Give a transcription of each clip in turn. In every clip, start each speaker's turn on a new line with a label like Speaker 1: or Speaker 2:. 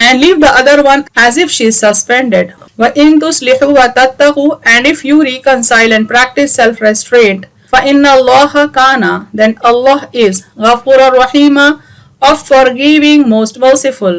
Speaker 1: and leave the other one as if she is suspended. Wa in tuslihu wa tattaqu and if you reconcile and practice self-restraint, fa inna Allaha kana then Allah is ghafurur rahima of forgiving most merciful.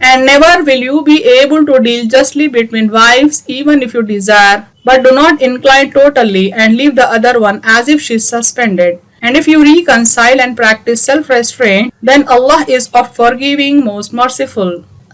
Speaker 1: And never will you be able to deal justly between wives even if you desire, but do not incline totally and leave the other one as if she is suspended. And if you reconcile and practice self-restraint, then Allah is of forgiving, most merciful.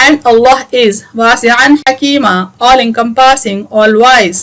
Speaker 1: and Allah is wasi'an hakima, all encompassing, all wise.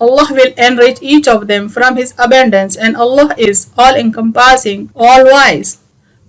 Speaker 1: Allah will enrich each of them from his abundance, and Allah is all encompassing, all wise.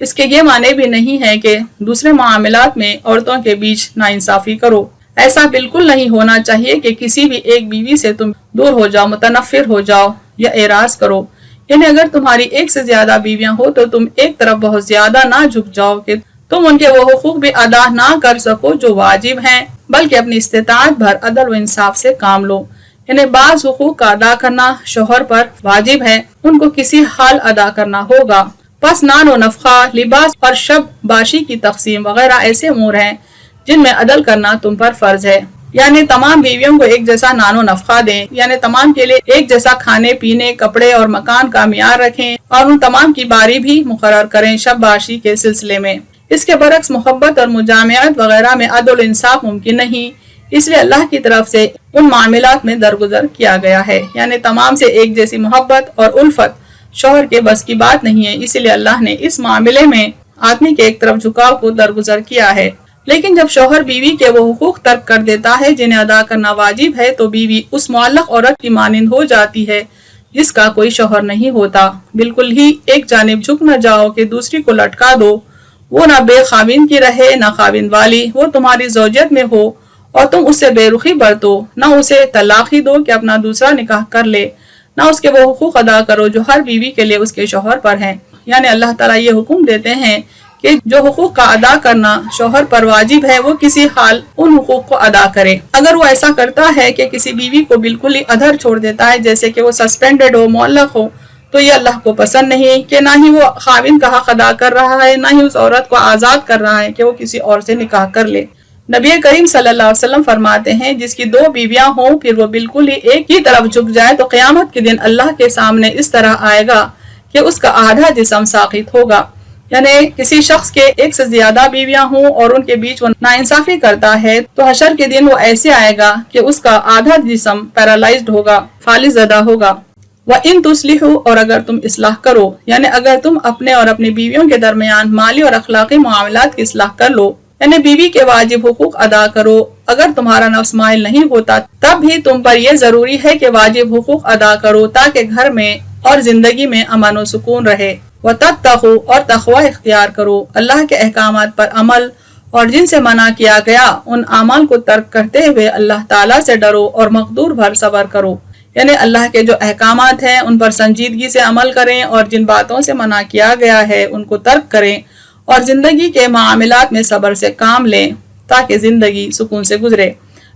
Speaker 1: اس کے یہ معنی بھی نہیں ہے کہ دوسرے معاملات میں عورتوں کے بیچ ناانصافی کرو۔ ایسا بالکل نہیں ہونا چاہیے کہ کسی بھی ایک بیوی سے تم دور ہو جاؤ، متنفر ہو جاؤ یا اعراض کرو۔ یعنی اگر تمہاری ایک سے زیادہ بیویاں ہو تو تم ایک طرف بہت زیادہ نہ جھک جاؤ کہ تم ان کے وہ حقوق بھی ادا نہ کر سکو جو واجب ہیں، بلکہ اپنی استطاعت بھر عدل و انصاف سے کام لو۔ یعنی بعض حقوق کا ادا کرنا شوہر پر واجب ہے، ان کو کسی حال ادا کرنا ہوگا۔ پس نان و نفقہ، لباس اور شب باشی کی تقسیم وغیرہ ایسے امور ہیں جن میں عدل کرنا تم پر فرض ہے۔ یعنی تمام بیویوں کو ایک جیسا نان و نفقہ دیں، یعنی تمام کے لیے ایک جیسا کھانے پینے، کپڑے اور مکان کا معیار رکھیں اور ان تمام کی باری بھی مقرر کریں شب باشی کے سلسلے میں۔ اس کے برعکس محبت اور مجامعت وغیرہ میں عدل و انصاف ممکن نہیں، اس لیے اللہ کی طرف سے ان معاملات میں درگزر کیا گیا ہے۔ یعنی تمام سے ایک جیسی محبت اور الفت شوہر کے بس کی بات نہیں ہے، اسی لیے اللہ نے اس معاملے میں آدمی کے ایک طرف جھکاؤ کو درگزر کیا ہے۔ لیکن جب شوہر بیوی کے وہ حقوق ترک کر دیتا ہے جنہیں ادا کرنا واجب ہے تو بیوی اس معلق عورت کی مانند ہو جاتی ہے جس کا کوئی شوہر نہیں ہوتا۔ بالکل ہی ایک جانب جھک نہ جاؤ کہ دوسری کو لٹکا دو، وہ نہ بے خاوند کی رہے نہ خاوند والی، وہ تمہاری زوجیت میں ہو اور تم اس سے بے رخی برتو، نہ اسے طلاق ہی دو کہ اپنا دوسرا نکاح کر لے، نہ اس کے وہ حقوق ادا کرو جو ہر بیوی کے لیے اس کے شوہر پر ہیں۔ یعنی اللہ تعالیٰ یہ حکم دیتے ہیں کہ جو حقوق کا ادا کرنا شوہر پر واجب ہے وہ کسی حال ان حقوق کو ادا کرے۔ اگر وہ ایسا کرتا ہے کہ کسی بیوی کو بالکل ہی ادھر چھوڑ دیتا ہے، جیسے کہ وہ سسپینڈڈ ہو، معلق ہو، تو یہ اللہ کو پسند نہیں کہ نہ ہی وہ خاوند کا حق ادا کر رہا ہے، نہ ہی اس عورت کو آزاد کر رہا ہے کہ وہ کسی اور سے نکاح کر لے۔ نبی کریم صلی اللہ علیہ وسلم فرماتے ہیں جس کی دو بیویاں ہوں پھر وہ بالکل ہی ایک ہی طرف جھک جائے تو قیامت کے دن اللہ کے سامنے اس طرح آئے گا کہ اس کا آدھا جسم ساقط ہوگا۔ یعنی کسی شخص کے ایک سے زیادہ بیویاں ہوں اور ان کے بیچ وہ ناانصافی کرتا ہے تو حشر کے دن وہ ایسے آئے گا کہ اس کا آدھا جسم پیرالائزڈ ہوگا، فالج زدہ ہوگا۔ وَإِن تُصْلِحُوا، اور اگر تم اصلاح کرو، یعنی اگر تم اپنے اور اپنی بیویوں کے درمیان مالی اور اخلاقی معاملات کی اصلاح کر لو، یعنی بیوی کے واجب حقوق ادا کرو، اگر تمہارا نفس مائل نہیں ہوتا تب بھی تم پر یہ ضروری ہے کہ واجب حقوق ادا کرو تاکہ گھر میں اور زندگی میں امن و سکون رہے۔ وَتَتَّقُوا، اور تقوی اختیار کرو، اللہ کے احکامات پر عمل اور جن سے منع کیا گیا ان اعمال کو ترک کرتے ہوئے اللہ تعالیٰ سے ڈرو اور مقدور بھر صبر کرو۔ یعنی اللہ کے جو احکامات ہیں ان پر سنجیدگی سے عمل کریں اور جن باتوں سے منع کیا گیا ہے ان کو ترک کریں اور زندگی کے معاملات میں صبر سے کام لیں تاکہ زندگی سکون سے گزرے۔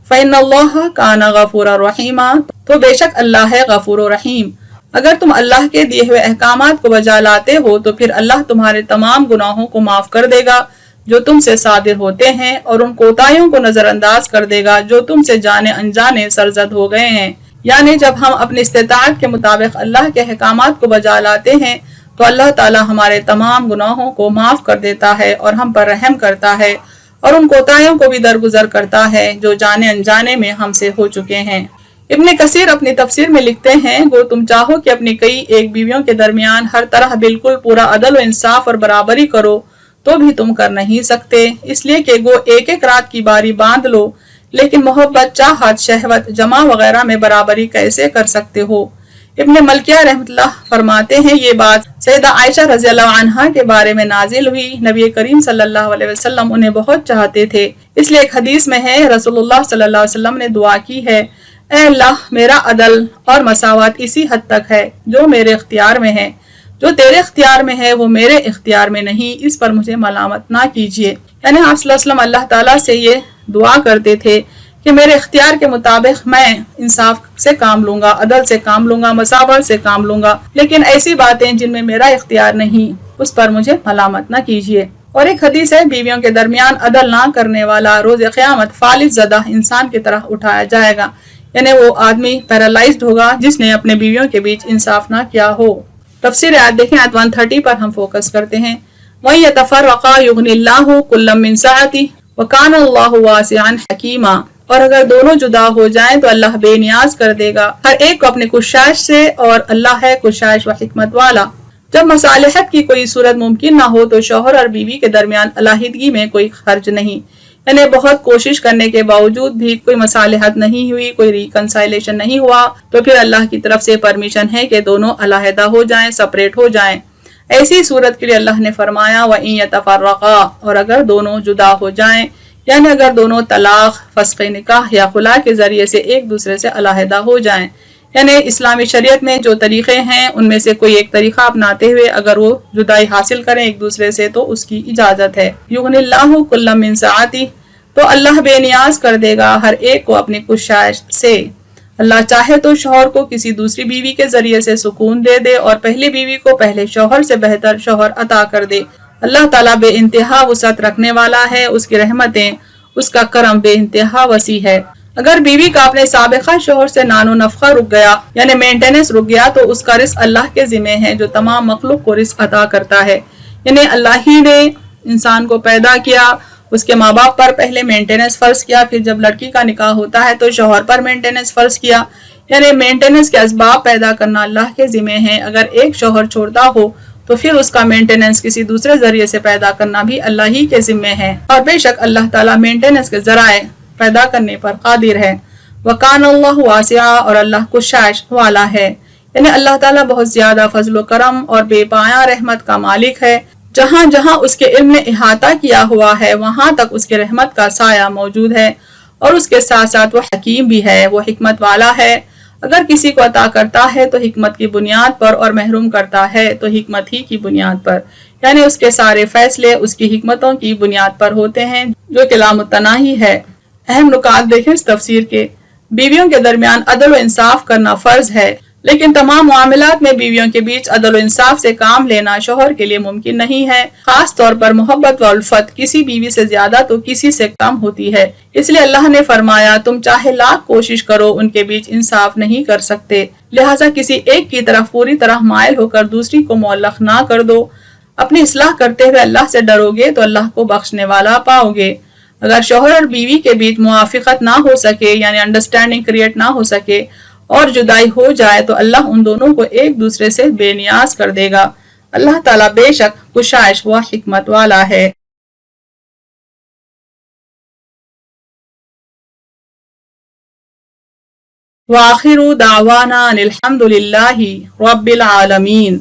Speaker 1: فَإِنَّ اللَّهَ كَانَ غَفُورًا رَحِيمًا، تو بے شک اللہ ہے غفور و رحیم۔ اگر تم اللہ کے دیے ہوئے احکامات کو بجا لاتے ہو تو پھر اللہ تمہارے تمام گناہوں کو معاف کر دے گا جو تم سے صادر ہوتے ہیں اور ان کوتاہیوں کو نظر انداز کر دے گا جو تم سے جانے انجانے سرزد ہو گئے ہیں۔ یعنی جب ہم اپنی استطاعت کے مطابق اللہ کے احکامات کو بجا لاتے ہیں تو اللہ تعالی ہمارے تمام گناہوں کو معاف کر دیتا ہے اور ہم پر رحم کرتا ہے اور ان کوتاہیوں کو بھی درگزر کرتا ہے جو جانے انجانے میں ہم سے ہو چکے ہیں۔ ابن کثیر اپنی تفسیر میں لکھتے ہیں گو تم چاہو کہ اپنی کئی ایک بیویوں کے درمیان ہر طرح بالکل پورا عدل و انصاف اور برابری کرو تو بھی تم کر نہیں سکتے، اس لیے کہ گو ایک ایک رات کی باری باندھ لو، لیکن محبت، چاہت، شہوت، جمع وغیرہ میں برابری کیسے کر سکتے ہو؟ ابن ملکیہ رحمۃ اللہ فرماتے ہیں یہ بات سیدہ عائشہ رضی اللہ عنہا کے بارے میں نازل ہوئی، نبی کریم صلی اللہ علیہ وسلم انہیں بہت چاہتے تھے، اس لیے ایک حدیث میں ہے رسول اللہ صلی اللہ علیہ وسلم نے دعا کی ہے، اے اللہ میرا عدل اور مساوات اسی حد تک ہے جو میرے اختیار میں ہے، جو تیرے اختیار میں ہے وہ میرے اختیار میں نہیں، اس پر مجھے ملامت نہ کیجیے۔ یعنی آپ صلی اللہ علیہ وسلم اللہ تعالیٰ سے یہ دعا کرتے تھے کہ میرے اختیار کے مطابق میں انصاف سے کام لوں گا، عدل سے کام لوں گا، مساوات سے کام لوں گا، لیکن ایسی باتیں جن میں میرا اختیار نہیں اس پر مجھے ملامت نہ کیجیے۔ اور ایک حدیث ہے بیویوں کے درمیان عدل نہ کرنے والا روز قیامت فالج زدہ انسان کی طرح اٹھایا جائے گا، یعنی وہ آدمی پیرالائزڈ ہوگا جس نے اپنے بیویوں کے بیچ انصاف نہ کیا ہو۔ تفسیر آیت دیکھیں، آیت 130 پر ہم فوکس کرتے ہیں۔ وَيَتَفَرَّقَا يُغْنِ اللَّهُ كُلًّا مِّن سَعَتِهِ وَكَانَ اللَّهُ وَاسِعًا حَكِيمًا، اور اگر دونوں جدا ہو جائیں تو اللہ بے نیاز کر دے گا ہر ایک کو اپنے کشائش سے، اور اللہ ہے کشائش و حکمت والا۔ جب مصالحت کی کوئی صورت ممکن نہ ہو تو شوہر اور بیوی کے درمیان علیحدگی میں کوئی خرچ نہیں، یعنی بہت کوشش کرنے کے باوجود بھی کوئی مصالحت نہیں ہوئی، کوئی ریکنسائلیشن نہیں ہوا تو پھر اللہ کی طرف سے پرمیشن ہے کہ دونوں علیحدہ ہو جائیں، سپریٹ ہو جائیں۔ ایسی صورت کے لیے اللہ نے فرمایا وَإِن يَتَفَرَّقَا، اور اگر دونوں جدا ہو جائیں، یعنی اگر دونوں طلاق، فسخ نکاح یا خلا کے ذریعے سے ایک دوسرے سے علیحدہ ہو جائیں، یعنی اسلامی شریعت میں جو طریقے ہیں ان میں سے کوئی ایک طریقہ اپناتے ہوئے اگر وہ جدائی حاصل کریں ایک دوسرے سے تو اس کی اجازت ہے۔ یغنی اللہ کل من سعتہ، تو اللہ بے نیاز کر دے گا ہر ایک کو اپنی کوشش سے۔ اللہ چاہے تو شوہر کو کسی دوسری بیوی کے ذریعے سے سکون دے دے اور پہلی بیوی کو پہلے شوہر سے بہتر شوہر عطا کر دے۔ اللہ تعالیٰ بے انتہا وسعت رکھنے والا ہے، اس کی رحمتیں، اس کا کرم بے انتہا وسیع ہے۔ اگر بیوی کا اپنے سابقہ شوہر سے نان و نفقہ رک گیا، یعنی مینٹیننس رک گیا، تو اس کا رزق اللہ کے ذمہ ہے جو تمام مخلوق کو رزق عطا کرتا ہے۔ یعنی اللہ ہی نے انسان کو پیدا کیا، اس کے ماں باپ پر پہلے مینٹیننس فرض کیا، پھر جب لڑکی کا نکاح ہوتا ہے تو شوہر پر مینٹیننس فرض کیا، یعنی مینٹیننس کے اسباب پیدا کرنا اللہ کے ذمہ ہے۔ اگر ایک شوہر چھوڑتا ہو تو پھر اس کا مینٹیننس کسی دوسرے ذریعے سے پیدا کرنا بھی اللہ ہی کے ذمہ ہے، اور بے شک اللہ تعالیٰ مینٹیننس کے ذرائع پیدا کرنے پر قادر ہے۔ وَكَانَ اللَّهُ وَاسِعًا، اور اللہ کوشش والا ہے، یعنی اللہ تعالیٰ بہت زیادہ فضل و کرم اور بے پایاں رحمت کا مالک ہے۔ جہاں جہاں اس کے علم نے احاطہ کیا ہوا ہے وہاں تک اس کے رحمت کا سایہ موجود ہے، اور اس کے ساتھ ساتھ وہ حکیم بھی ہے، وہ حکمت والا ہے۔ اگر کسی کو عطا کرتا ہے تو حکمت کی بنیاد پر، اور محروم کرتا ہے تو حکمت ہی کی بنیاد پر، یعنی اس کے سارے فیصلے اس کی حکمتوں کی بنیاد پر ہوتے ہیں جو کہ لامتناہی ہے۔ اہم نکات دیکھیں اس تفسیر کے۔ بیویوں کے درمیان عدل و انصاف کرنا فرض ہے، لیکن تمام معاملات میں بیویوں کے بیچ عدل و انصاف سے کام لینا شوہر کے لیے ممکن نہیں ہے۔ خاص طور پر محبت و الفت کسی بیوی سے زیادہ تو کسی سے کم ہوتی ہے، اس لیے اللہ نے فرمایا تم چاہے لاکھ کوشش کرو ان کے بیچ انصاف نہیں کر سکتے، لہٰذا کسی ایک کی طرف پوری طرح مائل ہو کر دوسری کو معلق نہ کر دو۔ اپنی اصلاح کرتے ہوئے اللہ سے ڈرو گے تو اللہ کو بخشنے والا پاؤ گے۔ اگر شوہر اور بیوی کے بیچ موافقت نہ ہو سکے، یعنی انڈرسٹینڈنگ کریٹ نہ ہو سکے اور جدائی ہو جائے تو اللہ ان دونوں کو ایک دوسرے سے بے نیاز کر دے گا۔ اللہ تعالیٰ بے شک کوشش و حکمت والا ہے۔ وآخر دعوانا الحمد للہ رب العالمین۔